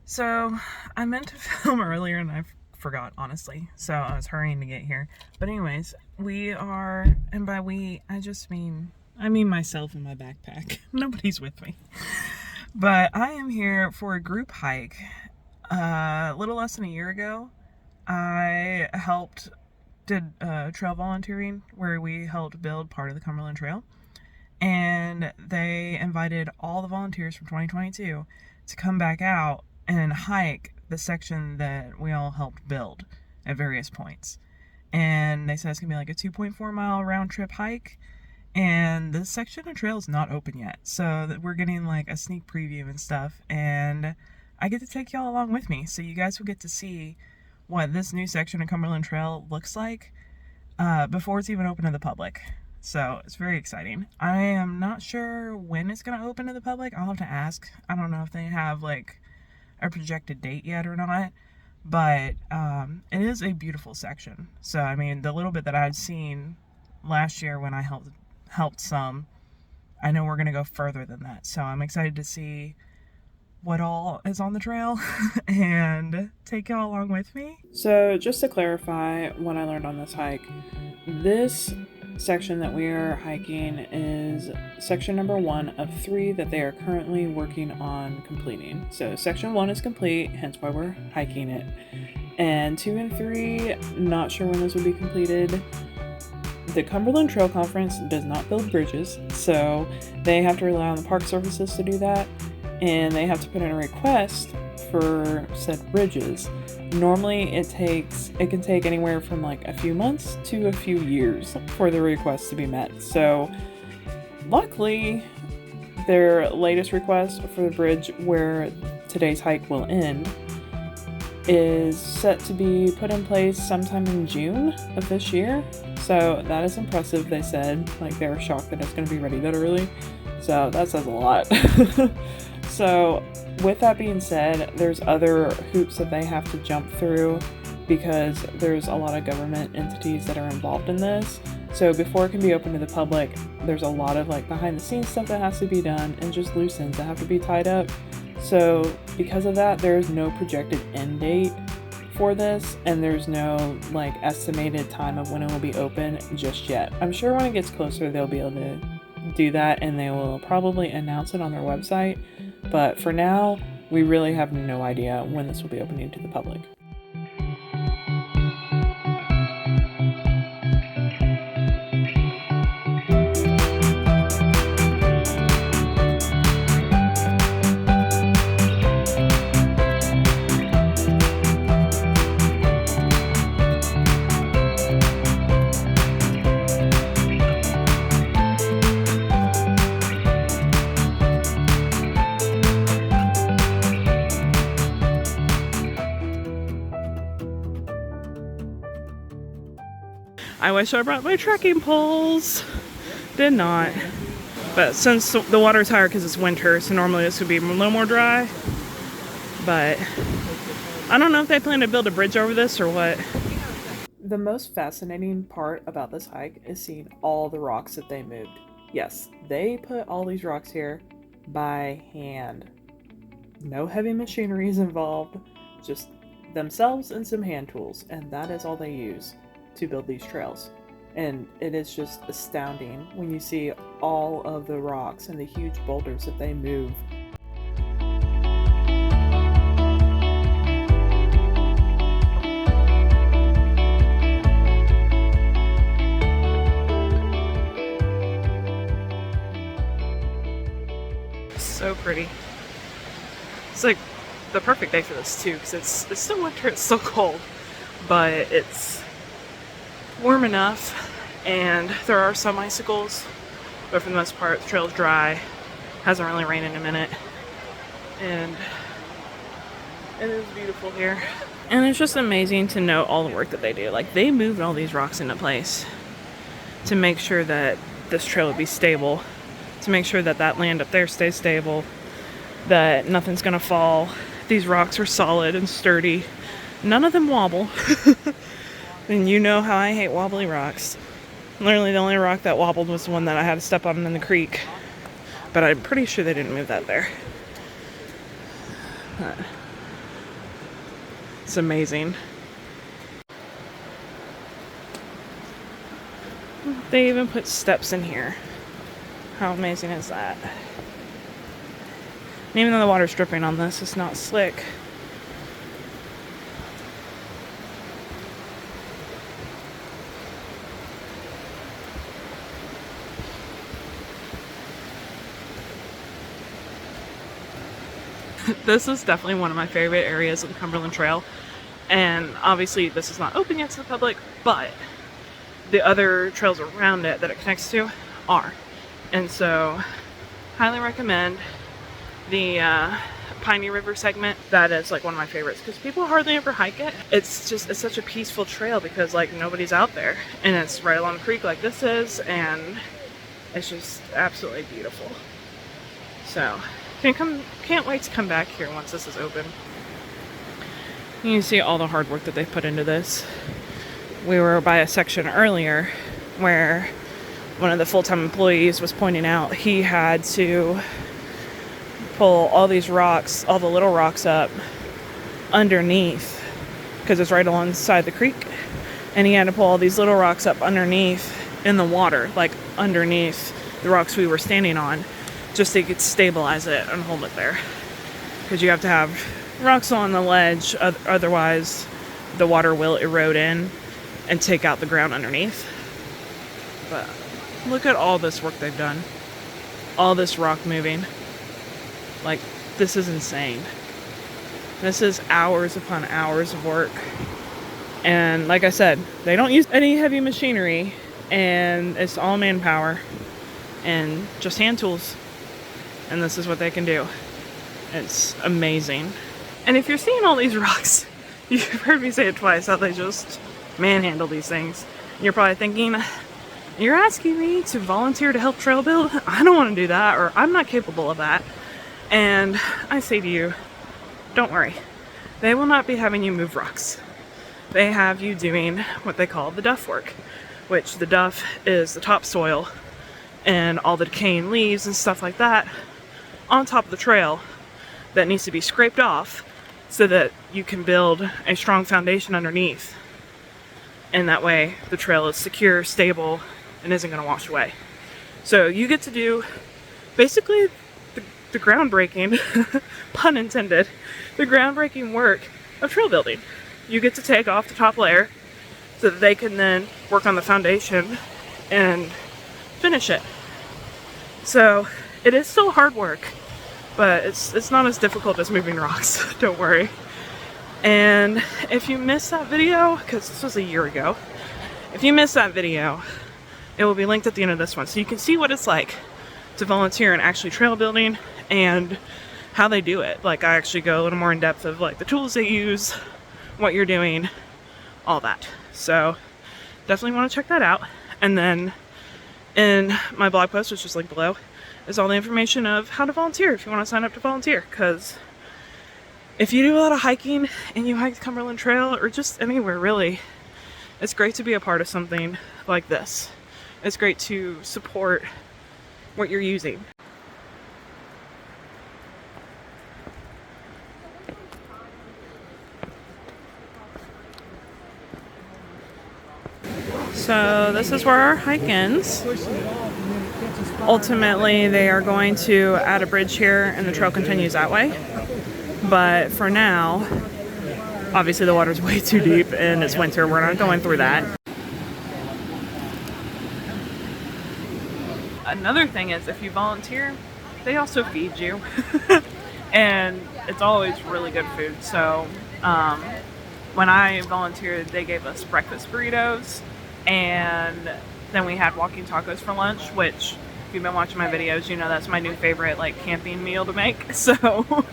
So I meant to film earlier and I forgot, honestly. So I was hurrying to get here. But anyways, we are, and by we, I mean myself and my backpack. Nobody's with me. But I am here for a group hike. A little less than a year ago, I did trail volunteering where we helped build part of the Cumberland Trail. And they invited all the volunteers from 2022 to come back out and hike the section that we all helped build at various points. And they said it's gonna be like a 2.4 mile round trip hike. And this section of trail is not open yet. So that we're getting like a sneak preview and stuff. And I get to take y'all along with me. So you guys will get to see what this new section of Cumberland Trail looks like before it's even open to the public. So it's very exciting. I am not sure when it's going to open to the public. I'll have to ask. I don't know if they have like a projected date yet or not, but it is a beautiful section. So I mean, the little bit that I'd seen last year when I helped some, I know we're going to go further than that. So I'm excited to see what all is on the trail and take y'all along with me. So just to clarify what I learned on this hike, this section that we are hiking is section number 1 of 3 that they are currently working on completing. So section 1 is complete, hence why we're hiking it. And 2 and 3, not sure when this will be completed. The Cumberland Trail Conference does not build bridges, so they have to rely on the park services to do that, and they have to put in a request for said bridges. Normally it can take anywhere from like a few months to a few years for the request to be met. So luckily their latest request for the bridge where today's hike will end is set to be put in place sometime in June of this year. So that is impressive. They said like they were shocked that it's going to be ready that early. So that says a lot. So with that being said, there's other hoops that they have to jump through because there's a lot of government entities that are involved in this. So before it can be open to the public, there's a lot of like behind the scenes stuff that has to be done and just loose ends that have to be tied up. So because of that, there's no projected end date for this, and there's no like estimated time of when it will be open just yet. I'm sure when it gets closer, they'll be able to do that and they will probably announce it on their website. But for now, we really have no idea when this will be opening to the public. I wish I brought my trekking poles. Did not. But since the water's higher because it's winter, so normally this would be a little more dry. But I don't know if they plan to build a bridge over this or what. The most fascinating part about this hike is seeing all the rocks that they moved. Yes, they put all these rocks here by hand. No heavy machinery is involved, just themselves and some hand tools, and that is all they use to build these trails. And it is just astounding when you see all of the rocks and the huge boulders that they move. So pretty. It's like the perfect day for this too, because it's still winter, it's still cold, but it's warm enough, and there are some icicles, but for the most part the trail's dry. Hasn't really rained in a minute, and it is beautiful here. And it's just amazing to know all the work that they do. Like, they moved all these rocks into place to make sure that this trail would be stable, to make sure that that land up there stays stable, that nothing's gonna fall. These rocks are solid and sturdy. None of them wobble. And you know how I hate wobbly rocks. Literally the only rock that wobbled was the one that I had to step on in the creek. But I'm pretty sure they didn't move that there. But It's amazing. They even put steps in here. How amazing is that? And even though the water's dripping on this, it's not slick. This is definitely one of my favorite areas of the Cumberland Trail. And obviously this is not open yet to the public, but the other trails around it that it connects to are. And so, highly recommend the Piney River segment. That is like one of my favorites because people hardly ever hike it. It's such a peaceful trail because like nobody's out there, and it's right along the creek like this is, and it's just absolutely beautiful. So can't wait to come back here once this is open. You can see all the hard work that they've put into this. We were by a section earlier where one of the full-time employees was pointing out he had to pull all these rocks, all the little rocks up underneath because it's right alongside the creek, and he had to pull all these little rocks up underneath in the water, like underneath the rocks we were standing on, just so you could stabilize it and hold it there, because you have to have rocks on the ledge, otherwise the water will erode in and take out the ground underneath. But look at all this work they've done, all this rock moving. Like, this is insane. This is hours upon hours of work. And like I said, they don't use any heavy machinery, and it's all manpower and just hand tools. And this is what they can do. It's amazing. And if you're seeing all these rocks, you've heard me say it twice, how they just manhandle these things. You're probably thinking, you're asking me to volunteer to help trail build? I don't want to do that, or I'm not capable of that. And I say to you, don't worry. They will not be having you move rocks. They have you doing what they call the duff work, which the duff is the topsoil and all the decaying leaves and stuff like that on top of the trail that needs to be scraped off so that you can build a strong foundation underneath. And that way the trail is secure, stable, and isn't going to wash away. So you get to do basically the groundbreaking, pun intended, the groundbreaking work of trail building. You get to take off the top layer so that they can then work on the foundation and finish it. So it is still hard work, but it's not as difficult as moving rocks. Don't worry. And if you missed that video, because this was a year ago, if you missed that video, it will be linked at the end of this one, so you can see what it's like to volunteer in actually trail building and how they do it. Like, I actually go a little more in depth of like the tools they use, what you're doing, all that. So definitely want to check that out. And then in my blog post, which is linked below, is all the information of how to volunteer if you want to sign up to volunteer. Because if you do a lot of hiking and you hike the Cumberland Trail, or just anywhere really, it's great to be a part of something like this. It's great to support what you're using. So this is where our hike ends. Ultimately, they are going to add a bridge here and the trail continues that way. But for now, obviously the water's way too deep and it's winter. We're not going through that. Another thing is, if you volunteer, they also feed you. And it's always really good food. So when I volunteered, they gave us breakfast burritos, and then we had walking tacos for lunch, which if you've been watching my videos, you know that's my new favorite like camping meal to make. So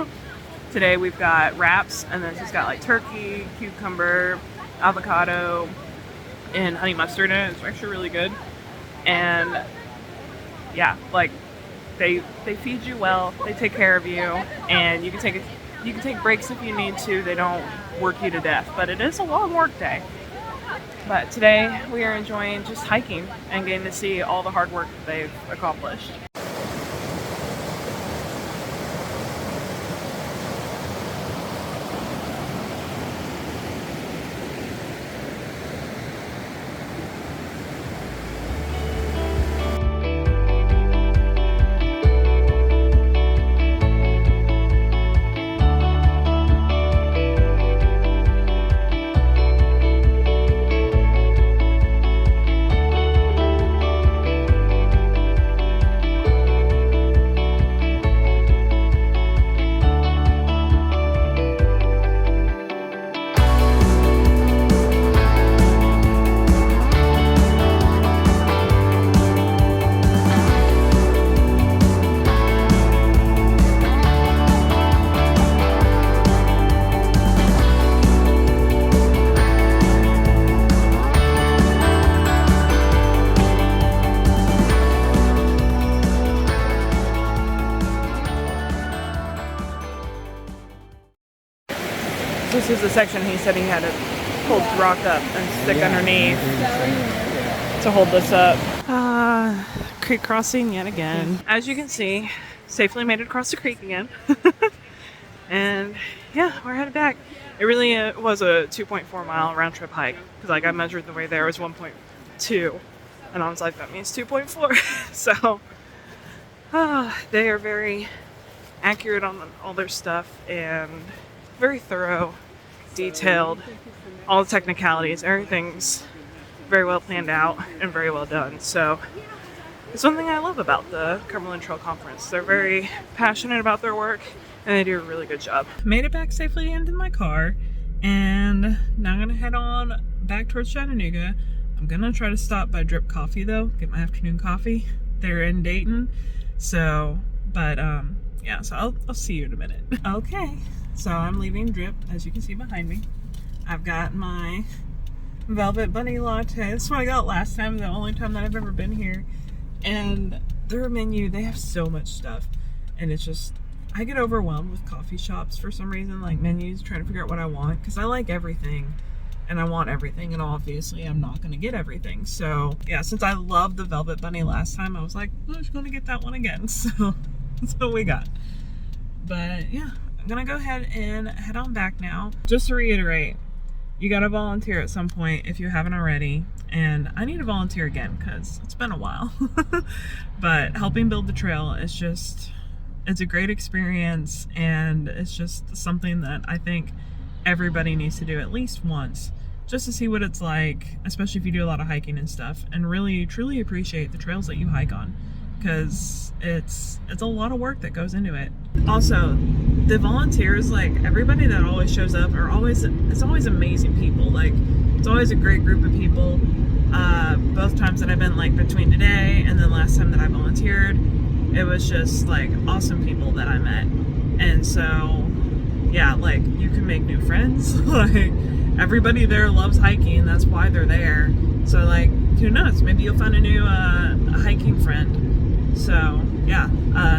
today we've got wraps, and then it's just got like turkey, cucumber, avocado, and honey mustard in it. It's actually really good. And yeah, like they feed you well, they take care of you, and you can take breaks if you need to. They don't work you to death, but it is a long work day. But today we are enjoying just hiking and getting to see all the hard work that they've accomplished. This is the section he said he had to pull the rock up and stick underneath to hold this up. Creek crossing yet again. As you can see, safely made it across the creek again. And yeah, we're headed back. It really was a 2.4 mile round trip hike, because like I measured the way there was 1.2 and I was like, that means 2.4. So they are very accurate on all their stuff and very thorough, detailed, all the technicalities, everything's very well planned out and very well done. So it's one thing I love about the Cumberland Trail Conference. They're very passionate about their work and they do a really good job. Made it back safely into my car, and now I'm gonna head on back towards Chattanooga. I'm gonna try to stop by Drip Coffee though, get my afternoon coffee. They're in Dayton. So, but yeah, so I'll see you in a minute. Okay, so I'm leaving Drip, as you can see behind me. I've got my Velvet Bunny latte. This is what I got last time, the only time that I've ever been here. And their menu, they have so much stuff. And it's just, I get overwhelmed with coffee shops for some reason, like menus, trying to figure out what I want. Because I like everything. And I want everything. And obviously I'm not going to get everything. So yeah, since I loved the Velvet Bunny last time, I was like, I'm just going to get that one again. So that's what we got. But yeah, I'm going to go ahead and head on back now. Just to reiterate, you got to volunteer at some point if you haven't already. And I need to volunteer again because it's been a while. But helping build the trail is just, it's a great experience, and it's just something that I think everybody needs to do at least once, just to see what it's like, especially if you do a lot of hiking and stuff, and really truly appreciate the trails that you hike on, because it's a lot of work that goes into it. Also, the volunteers, like everybody that always shows up are always, it's always amazing people. Like it's always a great group of people. Both times that I've been, like between today and then last time that I volunteered, it was just like awesome people that I met. And so yeah, like you can make new friends. Like everybody there loves hiking, that's why they're there. So like, who knows, maybe you'll find a new hiking friend. So yeah,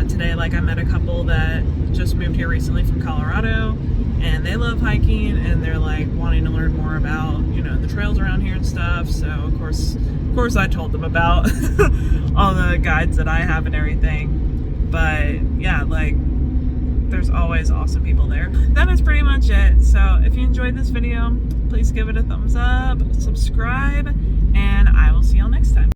today like I met a couple that just moved here recently from Colorado, and they love hiking, and they're like wanting to learn more about, you know, the trails around here and stuff. So of course I told them about all the guides that I have and everything. But yeah, like there's always awesome people there. That is pretty much it. So if you enjoyed this video, please give it a thumbs up, subscribe, and I will see y'all next time.